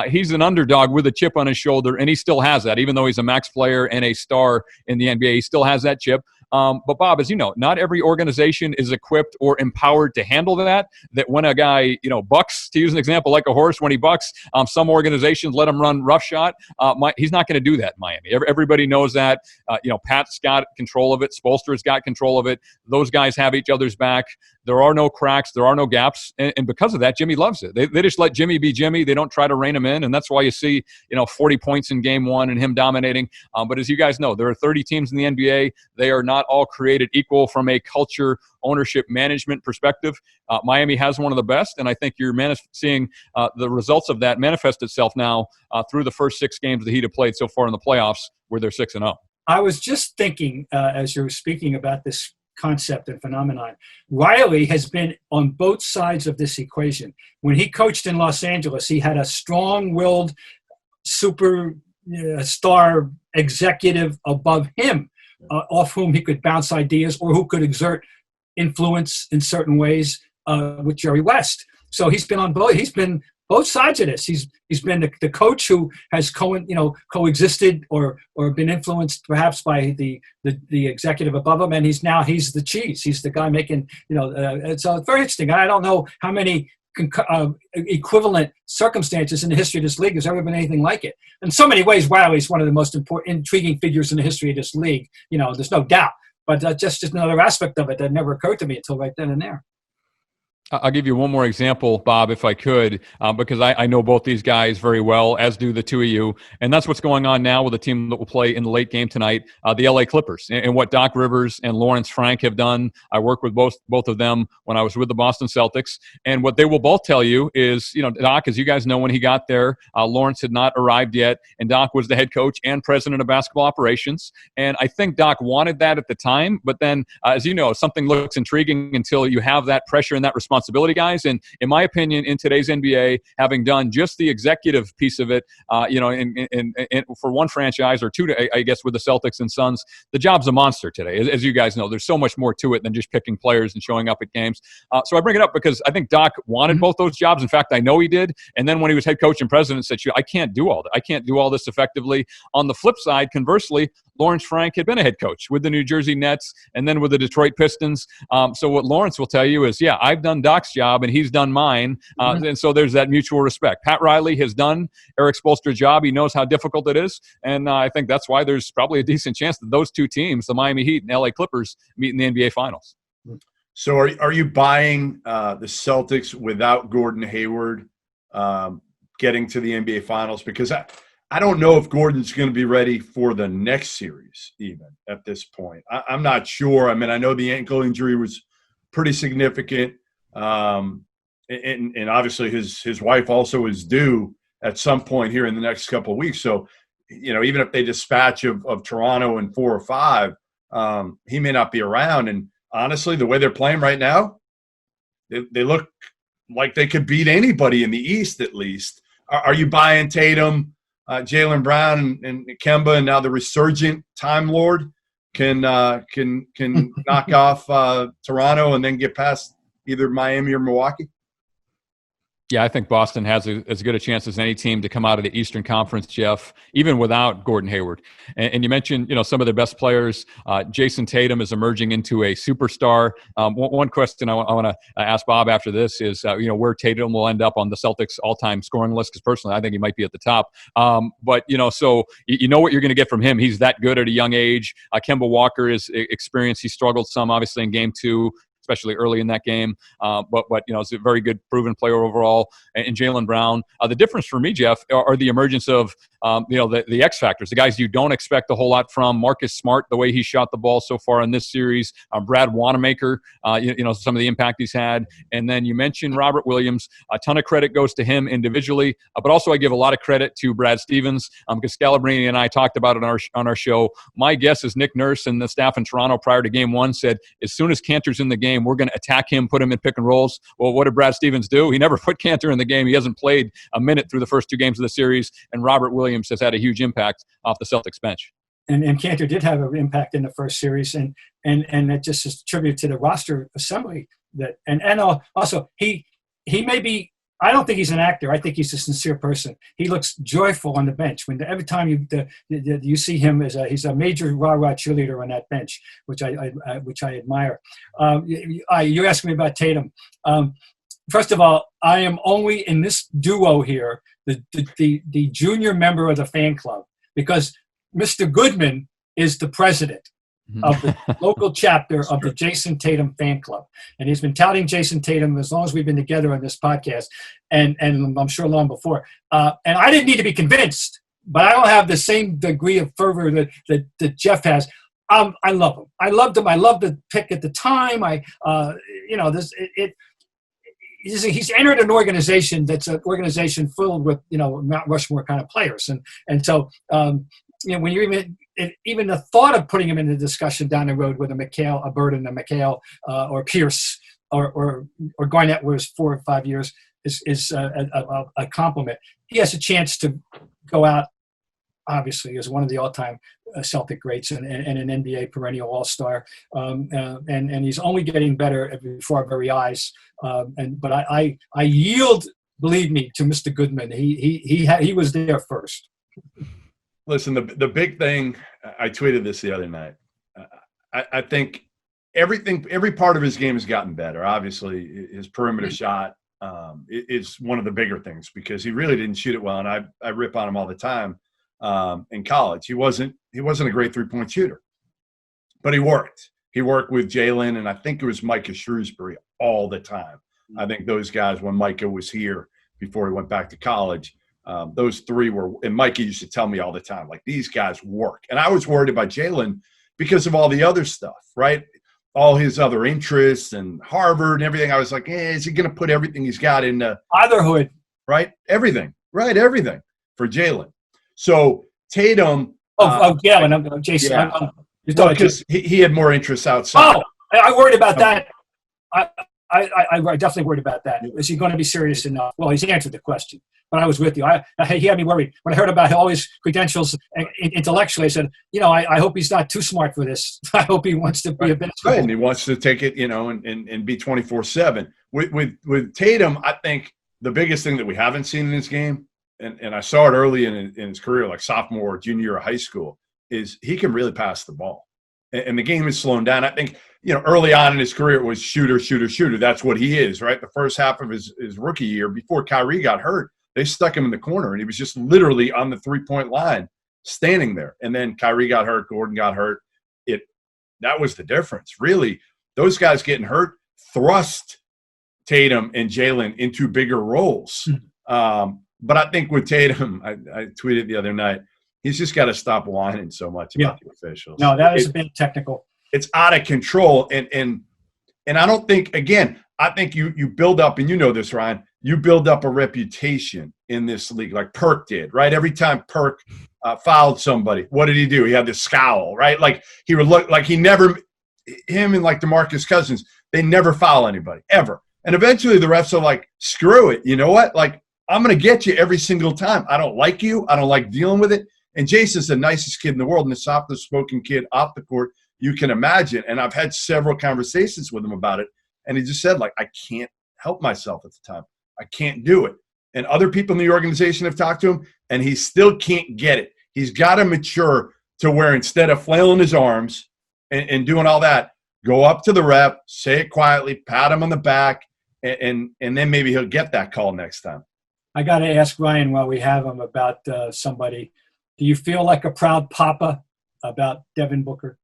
He's an underdog with a chip on his shoulder, and he still has that, even though he's a max player and a star in the NBA. He still has that chip. But Bob, as you know, not every organization is equipped or empowered to handle that when a guy, bucks, to use an example, like a horse, when he bucks, some organizations let him run roughshod. He's not going to do that in Miami. Everybody knows that. Pat's got control of it. Spoelstra's got control of it. Those guys have each other's back. There are no cracks. There are no gaps. And because of that, Jimmy loves it. They just let Jimmy be Jimmy. They don't try to rein him in. And that's why you see, 40 points in game one and him dominating. But as you guys know, there are 30 teams in the NBA. They are not all created equal from a culture, ownership, management perspective. Miami has one of the best. And I think you're seeing the results of that manifest itself now through the first 6 games the Heat have played so far in the playoffs, where they're 6-0. I was just thinking, as you were speaking about this concept and phenomenon, Riley has been on both sides of this equation. When he coached in Los Angeles, he had a strong-willed super star executive above him, off whom he could bounce ideas or who could exert influence in certain ways with Jerry West. So he's been on both. He's been both sides of this. He's been the coach who has coexisted or been influenced perhaps by the executive above him, and he's the cheese. He's the guy making so it's very interesting. I don't know how many equivalent circumstances in the history of this league there's ever been anything like it. In so many ways, Wiley's one of the most important, intriguing figures in the history of this league. There's no doubt. But just another aspect of it that never occurred to me until right then and there. I'll give you one more example, Bob, if I could, because I know both these guys very well, as do the two of you. And that's what's going on now with the team that will play in the late game tonight, the LA Clippers, and what Doc Rivers and Lawrence Frank have done. I worked with both of them when I was with the Boston Celtics. And what they will both tell you is, Doc, as you guys know, when he got there, Lawrence had not arrived yet, and Doc was the head coach and president of basketball operations. And I think Doc wanted that at the time. But then, as you know, something looks intriguing until you have that pressure and that responsibility, guys. And in my opinion, in today's NBA, having done just the executive piece of it, in for one franchise or two, I guess, with the Celtics and Suns, the job's a monster today. As you guys know, there's so much more to it than just picking players and showing up at games. So I bring it up because I think Doc wanted both those jobs. In fact, I know he did. And then when he was head coach and president, said, I can't do all that. I can't do all this effectively. On the flip side, conversely, Lawrence Frank had been a head coach with the New Jersey Nets and then with the Detroit Pistons. So what Lawrence will tell you is, I've done Doc's job and he's done mine. And so there's that mutual respect. Pat Riley has done Eric Spoelstra's job. He knows how difficult it is. And I think that's why there's probably a decent chance that those two teams, the Miami Heat and LA Clippers, meet in the NBA Finals. So are you buying the Celtics without Gordon Hayward getting to the NBA Finals? Because I don't know if Gordon's going to be ready for the next series even at this point. I'm not sure. I mean, I know the ankle injury was pretty significant. And obviously his wife also is due at some point here in the next couple of weeks. So, even if they dispatch of Toronto in 4 or 5, he may not be around. And honestly, the way they're playing right now, they look like they could beat anybody in the East at least. Are you buying Tatum, Jaylen Brown, and Kemba, and now the resurgent Time Lord can knock off Toronto and then get past either Miami or Milwaukee? Yeah, I think Boston has as good a chance as any team to come out of the Eastern Conference, Jeff, even without Gordon Hayward. And you mentioned, some of their best players. Jason Tatum is emerging into a superstar. One question I want to ask Bob after this is, where Tatum will end up on the Celtics all-time scoring list, because personally I think he might be at the top. But, so you know what you're going to get from him. He's that good at a young age. Kemba Walker is experienced. He struggled some, obviously, in Game 2. Especially early in that game, but is a very good, proven player overall. And Jaylen Brown, the difference for me, Jeff, are the emergence of the X factors, the guys you don't expect a whole lot from. Marcus Smart, the way he shot the ball so far in this series. Brad Wanamaker, some of the impact he's had. And then you mentioned Robert Williams. A ton of credit goes to him individually, but also I give a lot of credit to Brad Stevens, because Scalabrine and I talked about it on our show. My guess is Nick Nurse and the staff in Toronto prior to Game 1 said, as soon as Cantor's in the game, we're going to attack him, put him in pick and rolls. Well, what did Brad Stevens do? He never put Cantor in the game. He hasn't played a minute through the first 2 games of the series, and Robert Williams has had a huge impact off the Celtics bench. And Cantor did have an impact in the first series, and it just is a tribute to the roster assembly and also he may be. I don't think he's an actor. I think he's a sincere person. He looks joyful on the bench. Every time you see him, he's a major rah-rah cheerleader on that bench, which I admire. You asked me about Tatum. First of all, I am only in this duo here the junior member of the fan club, because Mr. Goodman is the president. of the local chapter of the Jason Tatum fan club. And he's been touting Jason Tatum as long as we've been together on this podcast, and I'm sure long before. And I didn't need to be convinced, but I don't have the same degree of fervor that Jeff has. I love him. I loved him. I loved the pick at the time. He's entered an organization that's an organization filled with, Mount Rushmore kind of players. And so, when you're even the thought of putting him in the discussion down the road with a Burden, a McHale, or Pierce, or Garnett was 4 or 5 years is a compliment. He has a chance to go out, obviously, as one of the all-time Celtic greats and an NBA perennial all-star. And he's only getting better before our very eyes. But I yield, believe me, to Mr. Goodman. He was there first. Listen, the big thing, I tweeted this the other night. I think every part of his game has gotten better. Obviously, his perimeter shot is one of the bigger things because he really didn't shoot it well, and I rip on him all the time. In college, he wasn't a great 3-point shooter, but he worked. He worked with Jalen, and I think it was Micah Shrewsbury all the time. I think those guys, when Micah was here before he went back to college, those three were, and Micah used to tell me all the time, like, these guys work. And I was worried about Jalen because of all the other stuff, right? All his other interests and Harvard and everything. I was like, is he going to put everything he's got into fatherhood? Right? Everything for Jalen. So Tatum. Jason. Yeah. Because he had more interests outside. Oh, I worried about that. I definitely worried about that. Is he going to be serious enough? Well, he's answered the question, but I was with you. He had me worried. When I heard about all his credentials intellectually, I said, I hope he's not too smart for this. I hope he wants to be a basketball. Right, and he wants to take it, and be 24/7. With Tatum, I think the biggest thing that we haven't seen in his game, and I saw it early in his career, like sophomore or junior year of high school, is he can really pass the ball. And the game is slowing down. I think, early on in his career, it was shooter. That's what he is, right? The first half of his rookie year, before Kyrie got hurt, they stuck him in the corner, and he was just literally on the 3-point line standing there. And then Kyrie got hurt, Gordon got hurt. That was the difference. Really, those guys getting hurt thrust Tatum and Jalen into bigger roles. But I think with Tatum, I tweeted the other night, he's just got to stop whining so much about the officials. No, that is a bit technical. It's out of control. And I don't think, again, I think you build up, and you know this, Ryan, you build up a reputation in this league like Perk did, right? Every time Perk fouled somebody, what did he do? He had this scowl, right? Like he would look like him and like DeMarcus Cousins, they never foul anybody, ever. And eventually the refs are like, screw it. You know what? Like, I'm going to get you every single time. I don't like you. I don't like dealing with it. And Jason's the nicest kid in the world and the softest spoken kid off the court you can imagine. And I've had several conversations with him about it. And he just said, like, I can't help myself at the time. I can't do it. And other people in the organization have talked to him, and he still can't get it. He's got to mature to where instead of flailing his arms and doing all that, go up to the ref, say it quietly, pat him on the back, and then maybe he'll get that call next time. I got to ask Ryan while we have him about somebody. Do you feel like a proud papa about Devin Booker?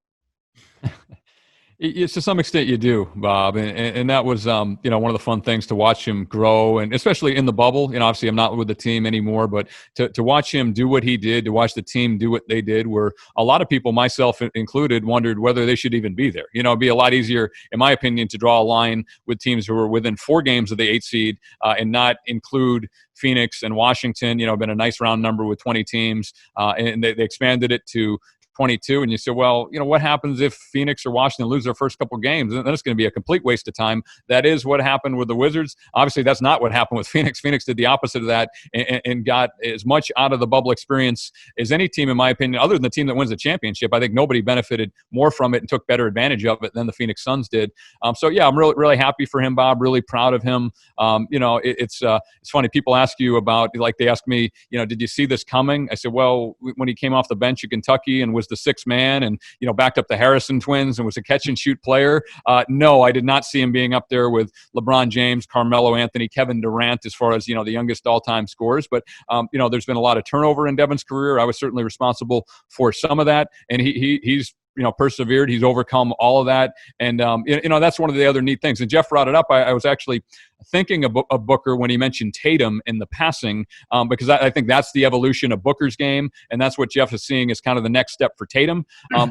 To some extent you do, Bob. And that was, one of the fun things to watch him grow, and especially in the bubble. Obviously I'm not with the team anymore, but to watch him do what he did, to watch the team do what they did, where a lot of people, myself included, wondered whether they should even be there. It'd be a lot easier, in my opinion, to draw a line with teams who were within 4 games of the 8 seed and not include Phoenix and Washington. Been a nice round number with 20 teams, and they expanded it to 22, and you say, well, what happens if Phoenix or Washington lose their first couple games? Then it's going to be a complete waste of time. That is what happened with the Wizards. Obviously, that's not what happened with Phoenix. Phoenix did the opposite of that and got as much out of the bubble experience as any team, in my opinion, other than the team that wins the championship. I think nobody benefited more from it and took better advantage of it than the Phoenix Suns did. So, yeah, I'm really, really happy for him, Bob, really proud of him. It's funny. People ask you about, like they ask me, did you see this coming? I said, well, when he came off the bench at Kentucky and was the 6th man and, backed up the Harrison twins and was a catch and shoot player. No, I did not see him being up there with LeBron James, Carmelo Anthony, Kevin Durant, as far as, the youngest all-time scorers. But, there's been a lot of turnover in Devin's career. I was certainly responsible for some of that. And he's persevered. He's overcome all of that. And, that's one of the other neat things. And Jeff brought it up. I was actually thinking of Booker when he mentioned Tatum in the passing, because I think that's the evolution of Booker's game. And that's what Jeff is seeing as kind of the next step for Tatum.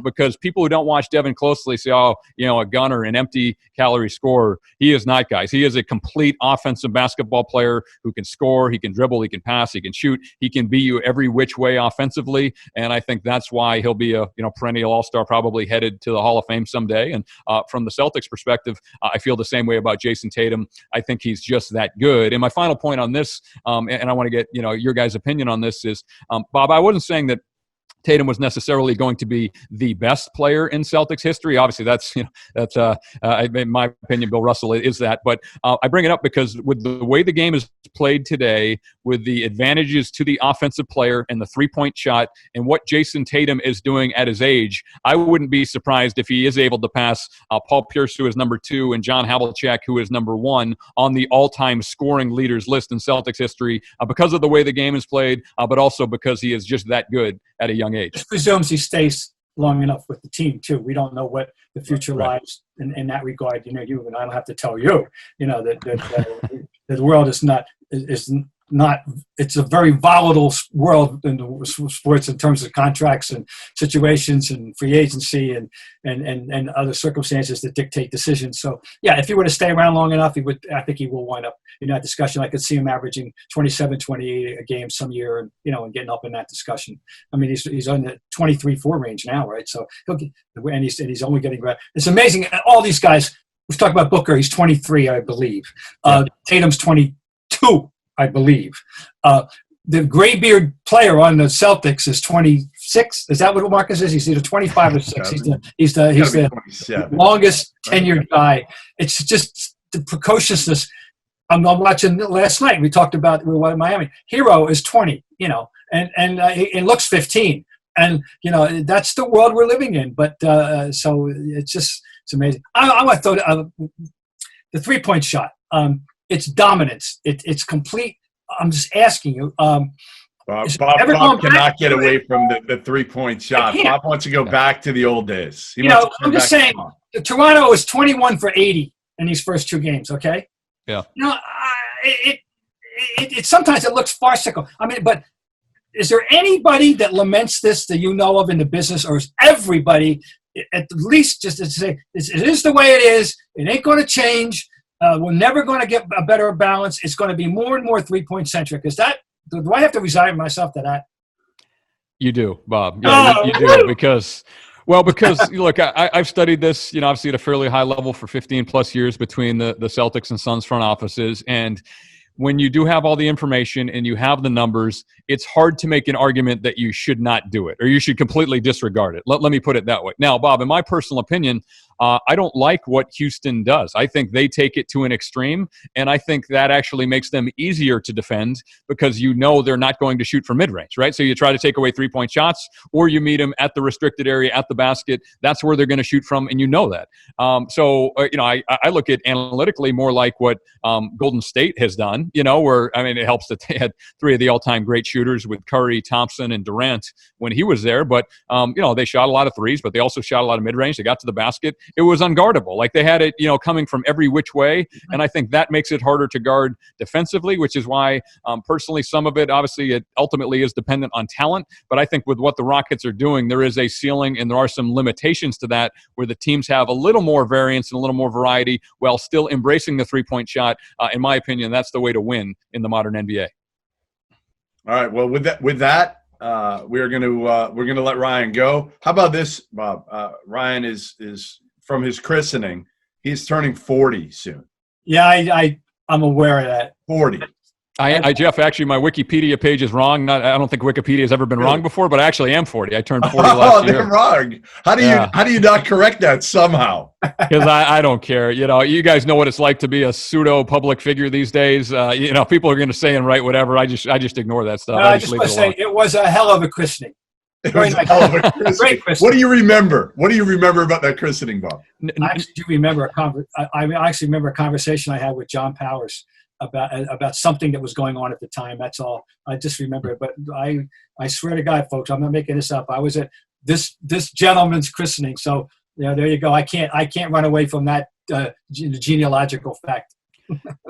Because people who don't watch Devin closely say, a gunner, an empty calorie scorer. He is not, guys. He is a complete offensive basketball player who can score, he can dribble, he can pass, he can shoot, he can beat you every which way offensively. And I think that's why he'll be a perennial all-star, probably headed to the Hall of Fame someday. And from the Celtics perspective, I feel the same way about Jason Tatum. I think he's just that good. And my final point on this, and I want to get your guys' opinion on this, is Bob, I wasn't saying that Tatum was necessarily going to be the best player in Celtics history. Obviously, that's in my opinion, Bill Russell is that. But I bring it up because with the way the game is played today, with the advantages to the offensive player and the three-point shot, and what Jason Tatum is doing at his age, I wouldn't be surprised if he is able to pass Paul Pierce, who is number 2, and John Havlicek, who is number 1 on the all-time scoring leaders list in Celtics history, because of the way the game is played, but also because he is just that good at a young age. This presumes he stays long enough with the team too. We don't know what the future lies in that regard. You and I don't have to tell you. That the world is not. It's a very volatile world in the sports in terms of contracts and situations and free agency and other circumstances that dictate decisions. So yeah, if he were to stay around long enough, I think he will wind up in that discussion. I could see him averaging 27, 28 a game some year and getting up in that discussion. I mean, he's on the 23-4 range now, right? So he's only getting better. It's amazing. All these guys, let's talk about Booker. He's 23, I believe. Tatum's 22. I believe. The graybeard player on the Celtics is 26. Is that what Marcus is? He's either 25 or 6. He's the longest tenured guy. It's just the precociousness. I'm watching last night. We talked about Miami. Hero is 20, and it looks 15. And, that's the world we're living in. But so it's amazing. I want to throw the three-point shot. It's dominance. It's complete. I'm just asking you. Bob cannot get away from the three-point shot. Bob wants to go back to the old days. I'm just saying, Toronto was 21 for 80 in these first 2 games, okay? Yeah. It sometimes it looks farcical. I mean, but is there anybody that laments this that you know of in the business, or is everybody at least just to say, it is the way it is, it ain't going to change, we're never going to get a better balance. It's going to be more and more three-point centric. Do I have to resign myself to that? You do, Bob. Yeah, you do because look, I've studied this, obviously at a fairly high level for 15 plus years between the Celtics and Suns front offices. And when you do have all the information and you have the numbers, it's hard to make an argument that you should not do it or you should completely disregard it. Let me put it that way. Now, Bob, in my personal opinion, I don't like what Houston does. I think they take it to an extreme, and I think that actually makes them easier to defend because they're not going to shoot from mid-range, right? So you try to take away three-point shots, or you meet them at the restricted area, at the basket. That's where they're going to shoot from, and that. I look at analytically more like what Golden State has done, where, it helps that they had 3 of the all-time great shooters with Curry, Thompson, and Durant when he was there. But, they shot a lot of threes, but they also shot a lot of mid-range. They got to the basket. It was unguardable. Like they had it, coming from every which way. And I think that makes it harder to guard defensively, which is why, personally, some of it, obviously, it ultimately is dependent on talent. But I think with what the Rockets are doing, there is a ceiling and there are some limitations to that where the teams have a little more variance and a little more variety while still embracing the three-point shot. In my opinion, that's the way to win in the modern NBA. All right. Well, with that, we're gonna let Ryan go. How about this, Bob? Ryan is from his christening. He's turning 40 soon. Yeah, I'm aware of that. 40. Jeff, actually, my Wikipedia page is wrong. I don't think Wikipedia has ever been wrong before, but I actually am 40. I turned 40 last year. They're wrong. How do you not correct that somehow? Because I don't care. You guys know what it's like to be a pseudo public figure these days. People are going to say and write whatever. I just ignore that stuff. I just want to say it was a hell of a christening. It was a hell of a christening. Great christening. What do you remember? What do you remember about that christening, Bob? I actually do remember a conversation I had with John Powers about something that was going on at the time. That's all. I just remember it. But I swear to God, folks, I'm not making this up. I was at this gentleman's christening. So there you go. I can't run away from that genealogical fact.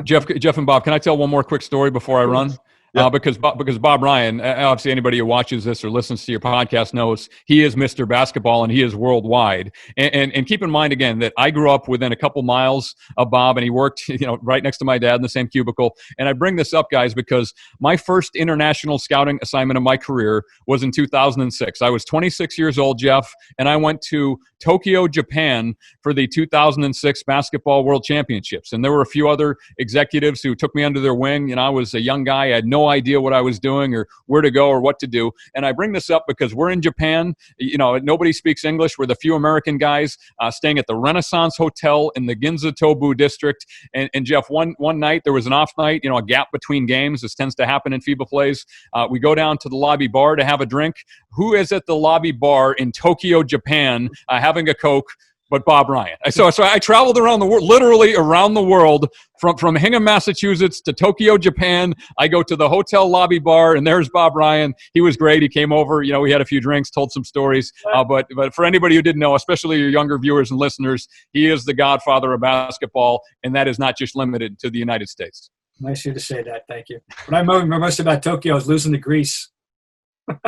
Jeff and Bob, can I tell one more quick story before I run? Yep. Because Bob Ryan, obviously anybody who watches this or listens to your podcast knows he is Mr. Basketball and he is worldwide. And keep in mind again that I grew up within a couple miles of Bob, and he worked right next to my dad in the same cubicle. And I bring this up, guys, because my first international scouting assignment of my career was in 2006. I was 26 years old, Jeff, and I went to Tokyo, Japan for the 2006 Basketball World Championships. And there were a few other executives who took me under their wing. I was a young guy. I had no idea what I was doing or where to go or what to do. And I bring this up because we're in Japan. Nobody speaks English. We're the few American guys staying at the Renaissance Hotel in the Ginza Tobu district. And Jeff, one night, there was an off night, a gap between games. This tends to happen in FIBA plays. We go down to the lobby bar to have a drink. Who is at the lobby bar in Tokyo, Japan, having a Coke, but Bob Ryan? So I traveled around the world, literally around the world, from Hingham, Massachusetts to Tokyo, Japan. I go to the hotel lobby bar, and there's Bob Ryan. He was great. He came over. We had a few drinks, told some stories. But for anybody who didn't know, especially your younger viewers and listeners, he is the godfather of basketball, and that is not just limited to the United States. Nice of you to say that. Thank you. What I remember most about Tokyo is losing to Greece.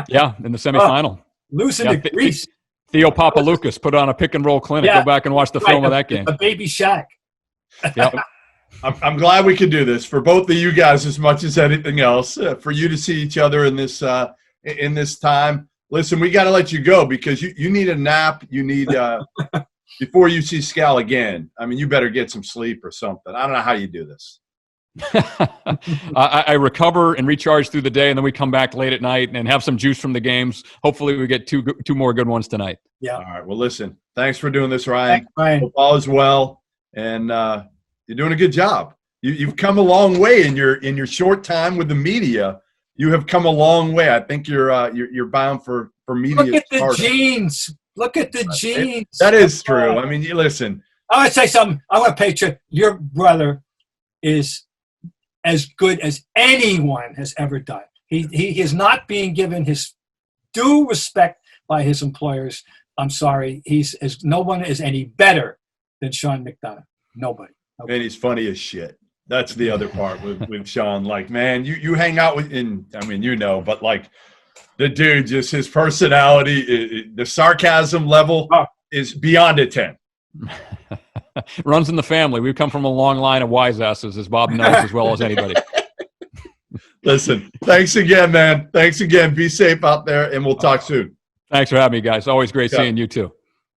Yeah, in the semifinal. Losing to Greece. Theo Papaloukas put on a pick and roll clinic. Yeah. Go back and watch the film of that game. A baby Shaq. Yep. I'm glad we could do this for both of you guys as much as anything else. For you to see each other in this time. Listen, we got to let you go because you need a nap. You need before you see Scal again. I mean, you better get some sleep or something. I don't know how you do this. I recover and recharge through the day, and then we come back late at night and have some juice from the games. Hopefully we get two more good ones tonight. Yeah. All right. Well, listen, thanks for doing this, Ryan. Thanks, Ryan. Hope all is well, and you're doing a good job. You've come a long way in your short time with the media. You have come a long way. I think you're bound for media. Look at the genes. Look at the genes. That is true. I mean, you listen. I want to say something. I want to pay tribute. Your brother is as good as anyone has ever done. He is not being given his due respect by his employers. I'm sorry. No one is any better than Sean McDonough. Nobody. Man, he's funny as shit. That's the other part with Sean. Like, man, you hang out with, but like the dude, just his personality, the sarcasm level is beyond a 10. Runs in the family. We've come from a long line of wise asses, as Bob knows as well as anybody. Listen, thanks again, man. Thanks again. Be safe out there, and we'll talk soon. Thanks for having me, guys. Always great seeing you too.